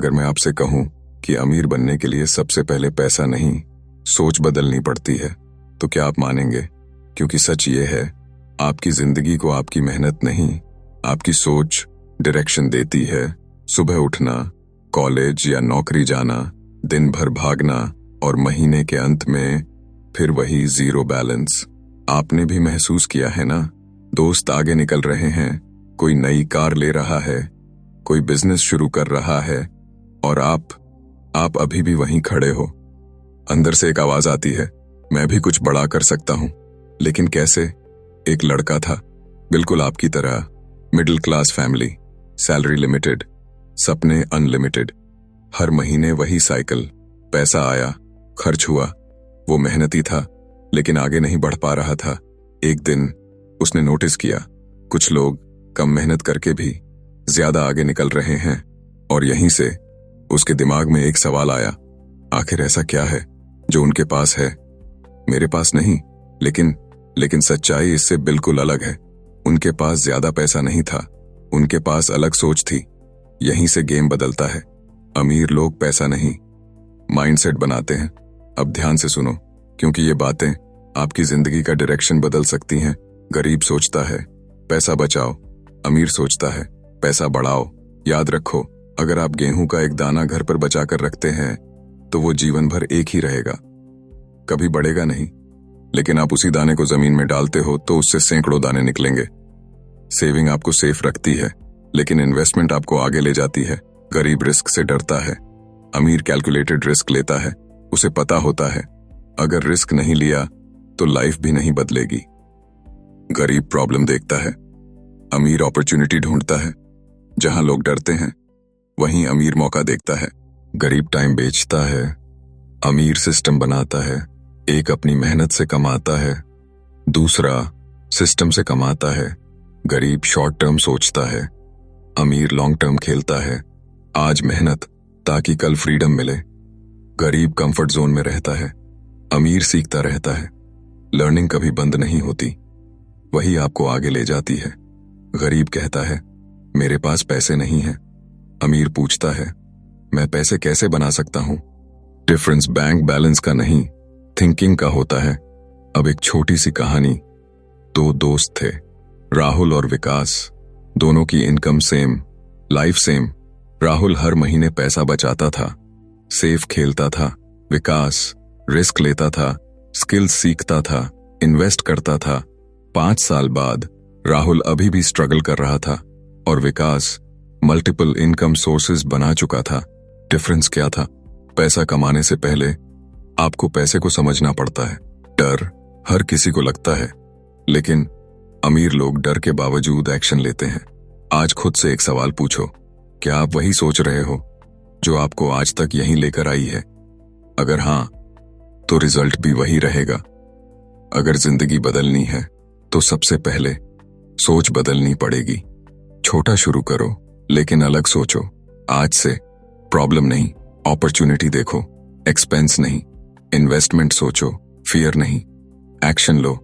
अगर मैं आपसे कहूं कि अमीर बनने के लिए सबसे पहले पैसा नहीं, सोच बदलनी पड़ती है, तो क्या आप मानेंगे? क्योंकि सच ये है, आपकी जिंदगी को आपकी मेहनत नहीं, आपकी सोच डायरेक्शन देती है। सुबह उठना, कॉलेज या नौकरी जाना, दिन भर भागना और महीने के अंत में फिर वही जीरो बैलेंस। आपने भी महसूस किया है ना? दोस्त आगे निकल रहे हैं, कोई नई कार ले रहा है, कोई बिजनेस शुरू कर रहा है, और आप अभी भी वहीं खड़े हो। अंदर से एक आवाज आती है, मैं भी कुछ बड़ा कर सकता हूं, लेकिन कैसे? एक लड़का था, बिल्कुल आपकी तरह, middle class family, salary limited, सपने अनलिमिटेड। हर महीने वही साइकिल, पैसा आया, खर्च हुआ। वो मेहनती था, लेकिन आगे नहीं बढ़ पा रहा था। एक दिन उसने नोटिस किया, कुछ लोग कम मेहनत करके भी ज्यादा आगे निकल रहे हैं, और यहीं से उसके दिमाग में एक सवाल आया, आखिर ऐसा क्या है जो उनके पास है, मेरे पास नहीं? लेकिन सच्चाई इससे बिल्कुल अलग है। उनके पास ज्यादा पैसा नहीं था, उनके पास अलग सोच थी। यहीं से गेम बदलता है। अमीर लोग पैसा नहीं, माइंडसेट बनाते हैं। अब ध्यान से सुनो, क्योंकि ये बातें आपकी जिंदगी का डायरेक्शन बदल सकती हैं। गरीब सोचता है पैसा बचाओ, अमीर सोचता है पैसा बढ़ाओ। याद रखो, अगर आप गेहूं का एक दाना घर पर बचा कर रखते हैं तो वो जीवन भर एक ही रहेगा, कभी बढ़ेगा नहीं। लेकिन आप उसी दाने को जमीन में डालते हो तो उससे सैकड़ों दाने निकलेंगे। सेविंग आपको सेफ रखती है, लेकिन इन्वेस्टमेंट आपको आगे ले जाती है। गरीब रिस्क से डरता है, अमीर कैलकुलेटेड रिस्क लेता है। उसे पता होता है, अगर रिस्क नहीं लिया तो लाइफ भी नहीं बदलेगी। गरीब प्रॉब्लम देखता है, अमीर अपॉर्चुनिटी ढूंढता है। जहां लोग डरते हैं, वहीं अमीर मौका देखता है। गरीब टाइम बेचता है, अमीर सिस्टम बनाता है। एक अपनी मेहनत से कमाता है, दूसरा सिस्टम से कमाता है। गरीब शॉर्ट टर्म सोचता है, अमीर लॉन्ग टर्म खेलता है। आज मेहनत ताकि कल फ्रीडम मिले। गरीब कंफर्ट जोन में रहता है, अमीर सीखता रहता है। लर्निंग कभी बंद नहीं होती, वही आपको आगे ले जाती है। गरीब कहता है, मेरे पास पैसे नहीं हैं। अमीर पूछता है, मैं पैसे कैसे बना सकता हूं? डिफरेंस बैंक बैलेंस का नहीं, थिंकिंग का होता है। अब एक छोटी सी कहानी। दो दोस्त थे, राहुल और विकास। दोनों की income same, life same. Rahul हर महीने पैसा बचाता था, सेफ खेलता था। विकास रिस्क लेता था, स्किल्स सीखता था, इन्वेस्ट करता था। 5 साल बाद राहुल अभी भी स्ट्रगल कर रहा था, और विकास मल्टीपल इनकम सोर्सेज बना चुका था। डिफरेंस क्या था? पैसा कमाने से पहले आपको पैसे को समझना पड़ता है। डर हर किसी को लगता है, लेकिन अमीर लोग डर के बावजूद एक्शन लेते हैं। आज खुद से एक सवाल पूछो, क्या आप वही सोच रहे हो जो आपको आज तक यहीं लेकर आई है? अगर हां, तो रिजल्ट भी वही रहेगा। अगर जिंदगी बदलनी है तो सबसे पहले सोच बदलनी पड़ेगी। छोटा शुरू करो, लेकिन अलग सोचो। आज से प्रॉब्लम नहीं, अपॉर्चुनिटी देखो। एक्सपेंस नहीं, इन्वेस्टमेंट सोचो। फियर नहीं, एक्शन लो।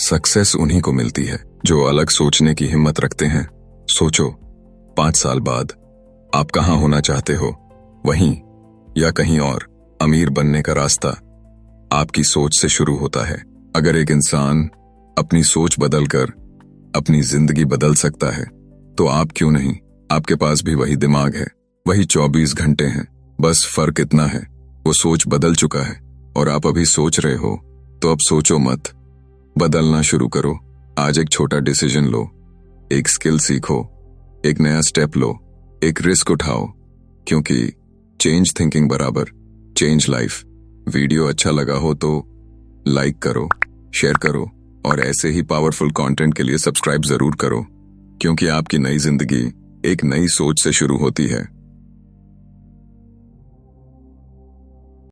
सक्सेस उन्हीं को मिलती है जो अलग सोचने की हिम्मत रखते हैं। सोचो, 5 साल बाद आप कहां होना चाहते हो? वहीं या कहीं और? अमीर बनने का रास्ता आपकी सोच से शुरू होता है। अगर एक इंसान अपनी सोच बदलकर अपनी जिंदगी बदल सकता है, तो आप क्यों नहीं? आपके पास भी वही दिमाग है, वही 24 घंटे हैं। बस फर्क इतना है, वो सोच बदल चुका है और आप अभी सोच रहे हो। तो अब सोचो मत, बदलना शुरू करो। आज एक छोटा डिसीजन लो, एक स्किल सीखो, एक नया स्टेप लो, एक रिस्क उठाओ, क्योंकि चेंज थिंकिंग बराबर चेंज लाइफ। वीडियो अच्छा लगा हो तो लाइक करो, शेयर करो, और ऐसे ही पावरफुल कंटेंट के लिए सब्सक्राइब जरूर करो, क्योंकि आपकी नई जिंदगी एक नई सोच से शुरू होती है।